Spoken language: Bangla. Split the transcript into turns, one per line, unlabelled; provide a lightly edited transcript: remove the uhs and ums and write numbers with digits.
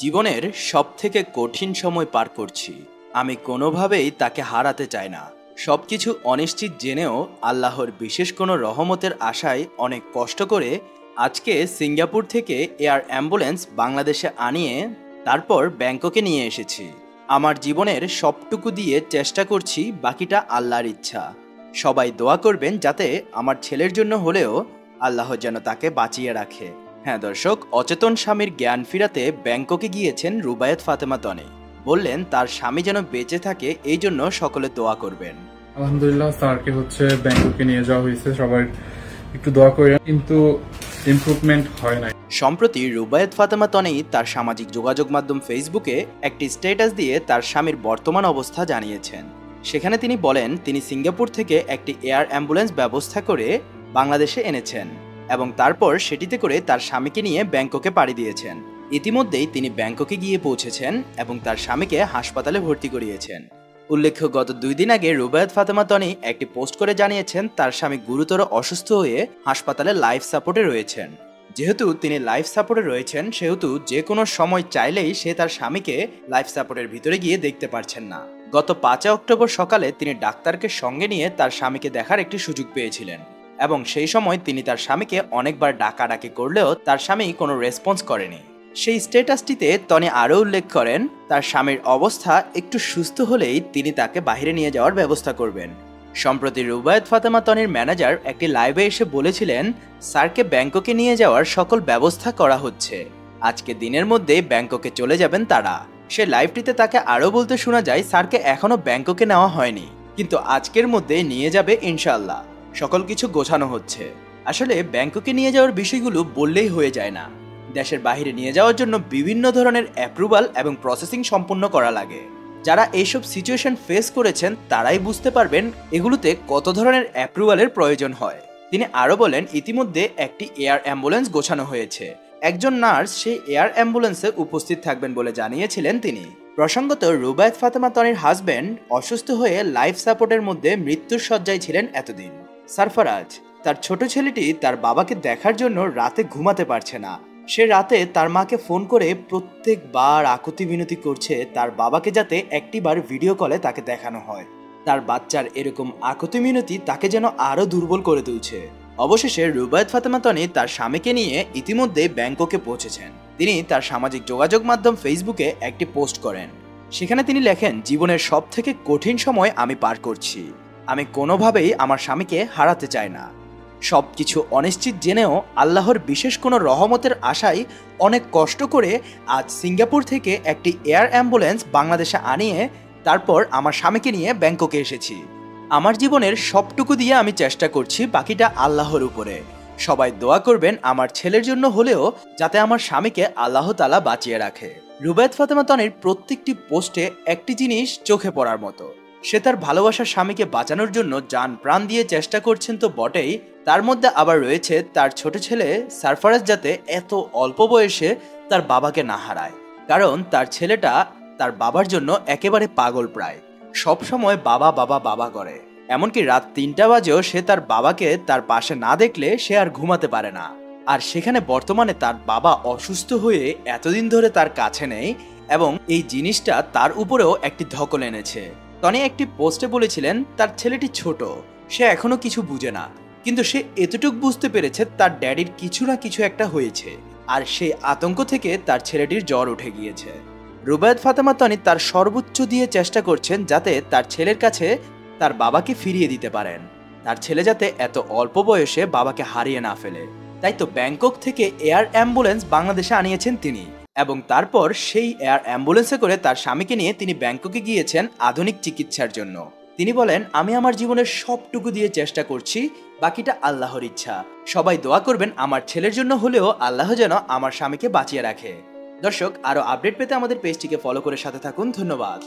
জীবনের সবথেকে কঠিন সময় পার করছি। আমি কোনোভাবেই তাকে হারাতে চাই না। সবকিছু অনিশ্চিত জেনেও আল্লাহর বিশেষ কোনো রহমতের আশায় অনেক কষ্ট করে আজকে সিঙ্গাপুর থেকে এয়ার অ্যাম্বুলেন্স বাংলাদেশে আনিয়ে তারপর ব্যাংককে নিয়ে এসেছি। আমার জীবনের সবটুকু দিয়ে চেষ্টা করছি, বাকিটা আল্লাহর ইচ্ছা। সবাই দোয়া করবেন যাতে আমার ছেলের জন্য হলেও আল্লাহ যেন তাকে বাঁচিয়ে রাখে। হ্যাঁ দর্শক, অচেতন স্বামীর জ্ঞান ফিরাতে ব্যাংককে গিয়েছেন রুবায়েত ফাতেমা তনি। বললেন তার স্বামী যেন বেঁচে থাকে, এই জন্য সকলে দোয়া করবেন।
আলহামদুলিল্লাহ, স্যারকে ব্যাংককে নিয়ে যাওয়া হয়েছে, সবাই একটু দোয়া করে, কিন্তু ইমপ্রুভমেন্ট হয় না।
সম্প্রতি রুবায়েত ফাতেমা তনি তার সামাজিক যোগাযোগ মাধ্যম ফেসবুকে একটি স্ট্যাটাস দিয়ে তার স্বামীর বর্তমান অবস্থা জানিয়েছেন। সেখানে তিনি বলেন তিনি সিঙ্গাপুর থেকে একটি এয়ার অ্যাম্বুলেন্স ব্যবস্থা করে বাংলাদেশে এনেছেন এবং তারপর সেটিতে করে তার স্বামীকে নিয়ে ব্যাংককে পাড়ি দিয়েছেন। ইতিমধ্যেই তিনি ব্যাংককে গিয়ে পৌঁছেছেন এবং তার স্বামীকে হাসপাতালে ভর্তি করিয়েছেন। উল্লেখ্য, গত 2 দিন আগে রুবায়েত ফাতেমা তনি একটি পোস্ট করে জানিয়েছেন তার স্বামী গুরুতর অসুস্থ হয়ে হাসপাতালে লাইফ সাপোর্টে রয়েছেন। যেহেতু তিনি লাইফ সাপোর্টে রয়েছেন, সেহেতু যে কোনো সময় চাইলেই সে তার স্বামীকে লাইফ সাপোর্টের ভিতরে গিয়ে দেখতে পারছেন না। গত 5 অক্টোবর সকালে তিনি ডাক্তারকে সঙ্গে নিয়ে তার স্বামীকে দেখার একটি সুযোগ পেয়েছিলেন এবং সেই সময় তিনি তার স্বামীকে অনেকবার ডাকাডাকি করলেও তার স্বামী কোনো রেসপন্স করেনি। সেই স্ট্যাটাসটিতে তনি আরও উল্লেখ করেন তার স্বামীর অবস্থা একটু সুস্থ হলেই তিনি তাকে বাইরে নিয়ে যাওয়ার ব্যবস্থা করবেন। সম্প্রতি রুবায়েত ফাতেমা তনির ম্যানেজার একটি লাইভে এসে বলেছিলেন স্যারকে ব্যাংককে নিয়ে যাওয়ার সকল ব্যবস্থা করা হচ্ছে, আজকে দিনের মধ্যে ব্যাংককে চলে যাবেন তারা। সে লাইভটিতে তাকে আরও বলতে শোনা যায় স্যারকে এখনও ব্যাংককে নেওয়া হয়নি, কিন্তু আজকের মধ্যে নিয়ে যাবে ইনশাআল্লাহ, সকল কিছু গোছানো হচ্ছে। আসলে ব্যাংককে নিয়ে যাওয়ার বিষয়গুলো বললেই হয়ে যায় না। দেশের বাইরে নিয়ে যাওয়ার জন্য বিভিন্ন ধরনের অ্যাপ্রুভাল এবং প্রসেসিং সম্পন্ন করা লাগে। যারা এইসব সিচুয়েশন ফেস করেছেন তারাই বুঝতে পারবেন এগুলোতে কত ধরনের অ্যাপ্রুভালের প্রয়োজন হয়। তিনি আরও বলেন ইতিমধ্যে একটি এয়ার অ্যাম্বুলেন্স গোছানো হয়েছে, একজন নার্স সেই এয়ার অ্যাম্বুলেন্সে উপস্থিত থাকবেন বলে জানিয়েছিলেন তিনি। প্রসঙ্গত, রুবায়েত ফাতেমা তনির হাজব্যান্ড অসুস্থ হয়ে লাইফ সাপোর্টের মধ্যে মৃত্যুর শয্যায় ছিলেন এতদিন। সারফারাজ, তার ছোট ছেলেটি তার বাবাকে দেখার জন্য রাতে ঘুমাতে পারছে না। সে রাতে তার মাকে ফোন করে প্রত্যেকবার আকুতি মিনতি করছে তার বাবাকে যাতে একটিবার ভিডিও কলে তাকে দেখানো হয়। তার বাচ্চার এরকম আকুতি মিনতি তাকে যেন আরো দুর্বল করে তুলছে। অবশেষে রুবায়েত ফাতেমা তনি তার স্বামীকে নিয়ে ইতিমধ্যে ব্যাংককে পৌঁছেছেন। তিনি তার সামাজিক যোগাযোগ মাধ্যম ফেসবুকে একটি পোস্ট করেন। সেখানে তিনি লেখেন, জীবনের সবথেকে কঠিন সময় আমি পার করছি। আমি কোনোভাবেই আমার স্বামীকে হারাতে চাই না। সবকিছু অনিশ্চিত জেনেও আল্লাহর বিশেষ কোনো রহমতের আশায় অনেক কষ্ট করে আজ সিঙ্গাপুর থেকে একটি এয়ার অ্যাম্বুলেন্স বাংলাদেশে আনিয়ে তারপর আমার স্বামীকে নিয়ে ব্যাংককে এসেছি। আমার জীবনের সবটুকু দিয়ে আমি চেষ্টা করছি, বাকিটা আল্লাহর উপরে। সবাই দোয়া করবেন আমার ছেলের জন্য হলেও যাতে আমার স্বামীকে আল্লাহ তাআলা বাঁচিয়ে রাখে। রুবায়েত ফাতেমা তনির প্রত্যেকটি পোস্টে একটি জিনিস চোখে পড়ার মতো। সে তার ভালোবাসার স্বামীকে বাঁচানোর জন্য জান প্রাণ দিয়ে চেষ্টা করছেন তো বটেই, তার মধ্যে আবার রয়েছে তার ছোট ছেলে সারফারাজ যাতে এত অল্প বয়সে তার বাবাকে না হারায়। কারণ তার ছেলেটা তার বাবার জন্য একেবারে পাগল, প্রায় সব সময় বাবা বাবা বাবা করে। এমনকি রাত 3টা বাজেও সে তার বাবাকে তার পাশে না দেখলে সে আর ঘুমাতে পারে না। আর সেখানে বর্তমানে তার বাবা অসুস্থ হয়ে এতদিন ধরে তার কাছে নেই এবং এই জিনিসটা তার উপরেও একটি ধকল এনেছে। তনি একটি পোস্টে বলেছিলেন তার ছেলেটি ছোট, সে এখনো কিছু বুঝে না, কিন্তু সে এতটুকু বুঝতে পেরেছে তার ড্যাডির কিছু না কিছু একটা হয়েছে, আর সেই আতঙ্ক থেকে তার ছেলেটির জ্বর উঠে গিয়েছে। রুবায়েত ফাতেমা তনি তার সর্বোচ্চ দিয়ে চেষ্টা করছেন যাতে তার ছেলের কাছে তার বাবাকে ফিরিয়ে দিতে পারেন, তার ছেলে যাতে এত অল্প বয়সে বাবাকে হারিয়ে না ফেলে। তাই তো ব্যাংকক থেকে এয়ার অ্যাম্বুলেন্স বাংলাদেশে আনিয়েছেন তিনি এবং তারপর সেই এয়ার অ্যাম্বুলেন্সে করে তার স্বামীকে নিয়ে তিনি ব্যাংককে গিয়েছেন আধুনিক চিকিৎসার জন্য। তিনি বলেন, আমি আমার জীবনের সবটুকু দিয়ে চেষ্টা করছি, বাকিটা আল্লাহর ইচ্ছা। সবাই দোয়া করবেন আমার ছেলের জন্য হলেও আল্লাহ যেন আমার স্বামীকে বাঁচিয়ে রাখে। দর্শক, আরো আপডেট পেতে আমাদের পেজটিকে ফলো করে সাথে থাকুন। ধন্যবাদ।